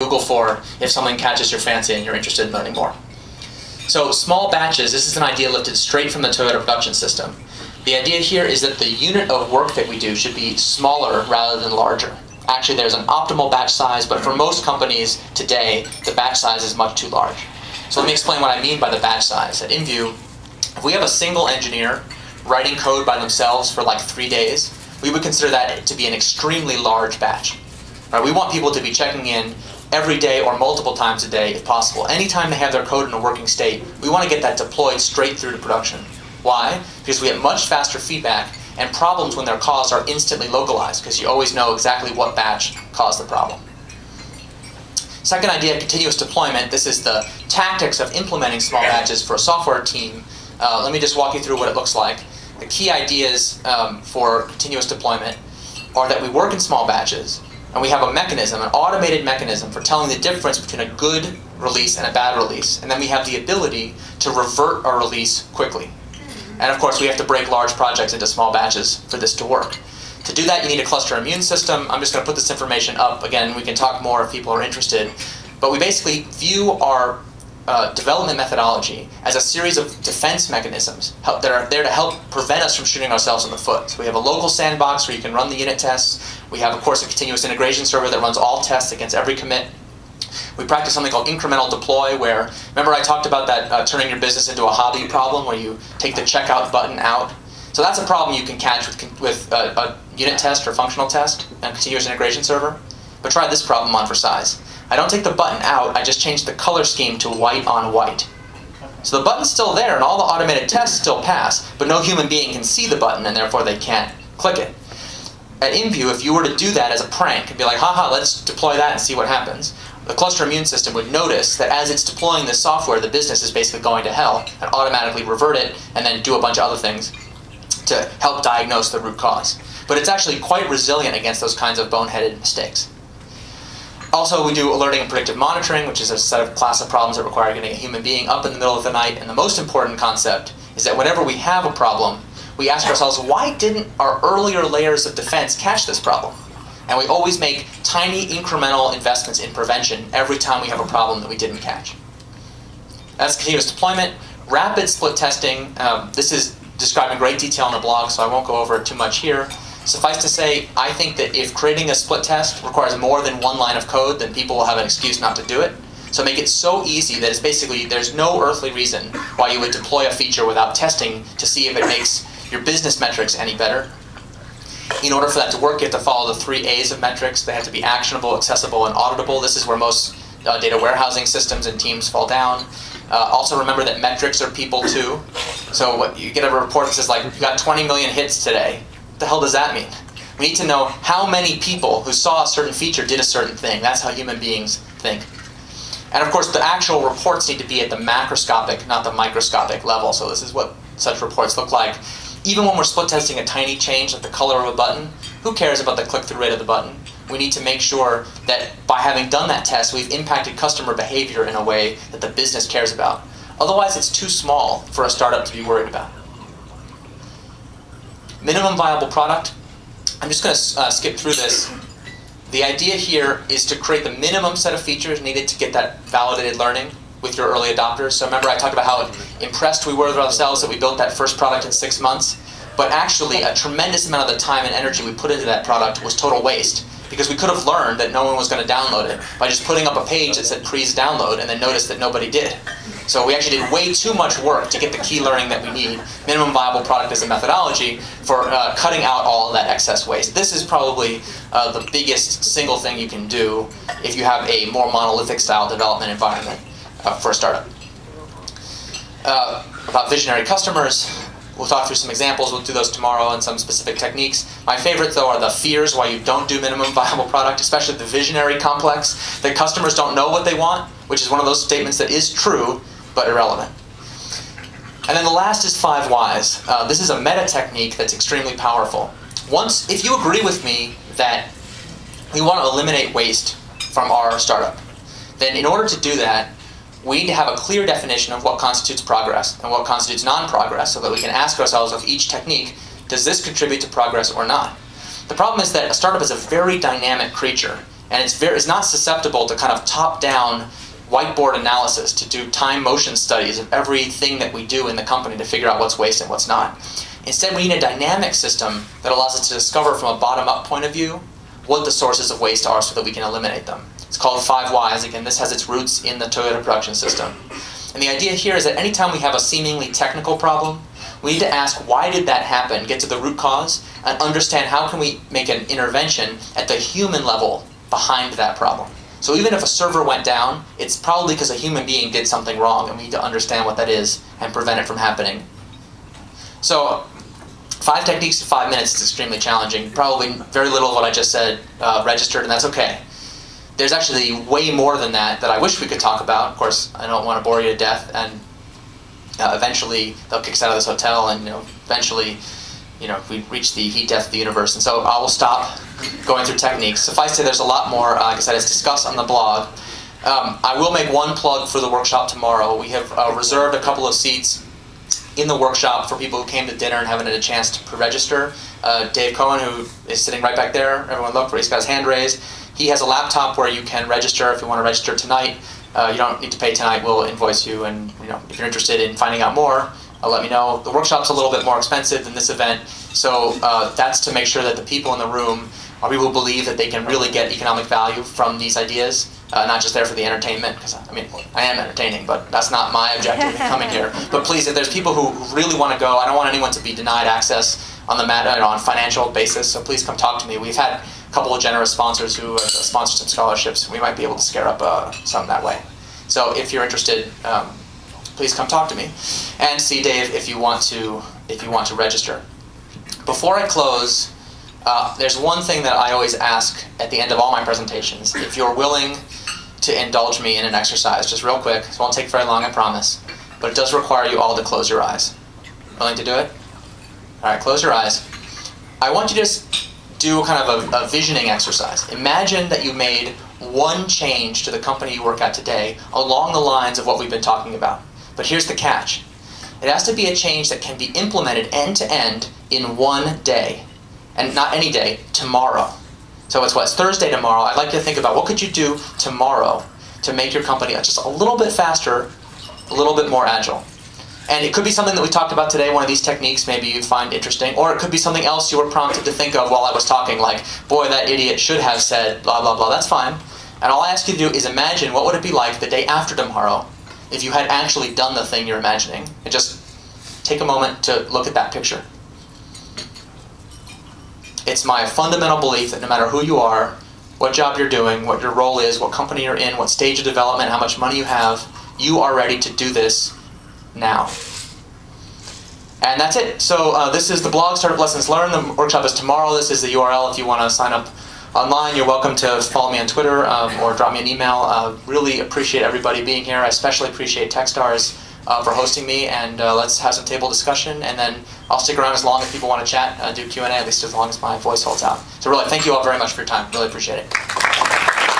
Google for if something catches your fancy and you're interested in learning more. So small batches, this is an idea lifted straight from the Toyota production system. The idea here is that the unit of work that we do should be smaller rather than larger. Actually, there's an optimal batch size, but for most companies today, the batch size is much too large. So let me explain what I mean by the batch size. At InView, if we have a single engineer writing code by themselves for like 3 days, we would consider that to be an extremely large batch. Right? We want people to be checking in every day or multiple times a day if possible. Anytime they have their code in a working state, we want to get that deployed straight through to production. Why? Because we get much faster feedback, and problems when they're caused are instantly localized because you always know exactly what batch caused the problem. Second idea, continuous deployment. This is the tactics of implementing small batches for a software team. Let me just walk you through what it looks like. The key ideas for continuous deployment are that we work in small batches, and we have a mechanism, an automated mechanism for telling the difference between a good release and a bad release. And then we have the ability to revert a release quickly. And of course, we have to break large projects into small batches for this to work. To do that, you need a cluster immune system. I'm just going to put this information up. Again, we can talk more if people are interested. But we basically view our development methodology as a series of defense mechanisms that are there to help prevent us from shooting ourselves in the foot. So we have a local sandbox where you can run the unit tests. We have, of course, a continuous integration server that runs all tests against every commit. We practice something called incremental deploy, where, remember I talked about that turning your business into a hobby problem where you take the checkout button out? So that's a problem you can catch with a unit test or functional test and continuous integration server. But try this problem on for size. I don't take the button out, I just change the color scheme to white on white. So the button's still there and all the automated tests still pass, but no human being can see the button and therefore they can't click it. At InView, if you were to do that as a prank and be like, haha, let's deploy that and see what happens, the cluster immune system would notice that as it's deploying this software, the business is basically going to hell and automatically revert it and then do a bunch of other things to help diagnose the root cause. But it's actually quite resilient against those kinds of boneheaded mistakes. Also, we do alerting and predictive monitoring, which is a set of class of problems that require getting a human being up in the middle of the night. And the most important concept is that whenever we have a problem, we ask ourselves, why didn't our earlier layers of defense catch this problem? And we always make tiny incremental investments in prevention every time we have a problem that we didn't catch. That's continuous deployment. Rapid split testing. This is described in great detail in the blog, so I won't go over it too much here. Suffice to say, I think that if creating a split test requires more than one line of code, then people will have an excuse not to do it. So make it so easy that it's basically, there's no earthly reason why you would deploy a feature without testing to see if it makes your business metrics any better. In order for that to work, you have to follow the 3 A's of metrics. They have to be actionable, accessible, and auditable. This is where most data warehousing systems and teams fall down. Also remember that metrics are people too. So what you get a report that says like, you got 20 million hits today. What the hell does that mean? We need to know how many people who saw a certain feature did a certain thing. That's how human beings think. And of course, the actual reports need to be at the macroscopic, not the microscopic level. So this is what such reports look like. Even when we're split testing a tiny change like the color of a button, who cares about the click-through rate of the button? We need to make sure that by having done that test, we've impacted customer behavior in a way that the business cares about. Otherwise, it's too small for a startup to be worried about. Minimum viable product. I'm just going to skip through this. The idea here is to create the minimum set of features needed to get that validated learning with your early adopters. So remember I talked about how impressed we were with ourselves that we built that first product in 6 months. But actually, a tremendous amount of the time and energy we put into that product was total waste, because we could have learned that no one was going to download it by just putting up a page that said please download and then noticed that nobody did. So we actually did way too much work to get the key learning that we need. Minimum viable product is a methodology for cutting out all of that excess waste. This is probably the biggest single thing you can do if you have a more monolithic style development environment for a startup. About visionary customers, we'll talk through some examples. We'll do those tomorrow and some specific techniques. My favorite, though, are the fears why you don't do minimum viable product, especially the visionary complex, that customers don't know what they want, which is one of those statements that is true, but irrelevant. And then the last is 5 whys. This is a meta technique that's extremely powerful. If you agree with me that we want to eliminate waste from our startup, then in order to do that, we need to have a clear definition of what constitutes progress and what constitutes non-progress, so that we can ask ourselves with each technique, does this contribute to progress or not? The problem is that a startup is a very dynamic creature. And it's not susceptible to kind of top-down whiteboard analysis, to do time motion studies of everything that we do in the company to figure out what's waste and what's not. Instead, we need a dynamic system that allows us to discover from a bottom-up point of view what the sources of waste are so that we can eliminate them. It's called 5 Whys. Again, this has its roots in the Toyota production system. And the idea here is that anytime we have a seemingly technical problem, we need to ask, why did that happen? Get to the root cause and understand how can we make an intervention at the human level behind that problem. So even if a server went down, it's probably because a human being did something wrong, and we need to understand what that is and prevent it from happening. So 5 techniques in 5 minutes is extremely challenging. Probably very little of what I just said registered, and that's okay. There's actually way more than that I wish we could talk about. Of course, I don't want to bore you to death, and eventually they'll kick us out of this hotel, and eventually, we reach the heat death of the universe. And so I will stop going through techniques. Suffice to say, there's a lot more, like I said, it's discussed on the blog. I will make one plug for the workshop tomorrow. We have reserved a couple of seats in the workshop for people who came to dinner and haven't had a chance to pre-register. Dave Cohen, who is sitting right back there, everyone look, he's got his hand raised. He has a laptop where you can register if you want to register tonight. You don't need to pay tonight, we'll invoice you, and if you're interested in finding out more, let me know. The workshop's a little bit more expensive than this event, so that's to make sure that the people in the room are people who believe that they can really get economic value from these ideas, not just there for the entertainment, because I am entertaining, but that's not my objective in coming here. But please, if there's people who really want to go, I don't want anyone to be denied access on the on financial basis, so please come talk to me. We've had a couple of generous sponsors who have sponsored some scholarships. We might be able to scare up some that way. So if you're interested, please come talk to me, and see Dave if you want to register. Before I close, there's one thing that I always ask at the end of all my presentations. If you're willing to indulge me in an exercise, just real quick, it won't take very long, I promise, but it does require you all to close your eyes. Willing to do it? All right, close your eyes. I want you to just do kind of a visioning exercise. Imagine that you made one change to the company you work at today along the lines of what we've been talking about. But here's the catch. It has to be a change that can be implemented end to end in one day. And not any day, tomorrow. So it's Thursday tomorrow. I'd like you to think about what could you do tomorrow to make your company just a little bit faster, a little bit more agile. And it could be something that we talked about today, one of these techniques maybe you find interesting, or it could be something else you were prompted to think of while I was talking, like, boy, that idiot should have said blah, blah, blah. That's fine. And all I ask you to do is imagine what would it be like the day after tomorrow if you had actually done the thing you're imagining. And just take a moment to look at that picture. It's my fundamental belief that no matter who you are, what job you're doing, what your role is, what company you're in, what stage of development, how much money you have, you are ready to do this now. And that's it. So this is the blog, Startup Lessons Learned. The workshop is tomorrow. This is the URL if you want to sign up online. You're welcome to follow me on Twitter or drop me an email. Really appreciate everybody being here. I especially appreciate TechStars for hosting me, and let's have some table discussion, and then I'll stick around as long as people want to chat, do Q&A, at least as long as my voice holds out. So really, thank you all very much for your time. Really appreciate it.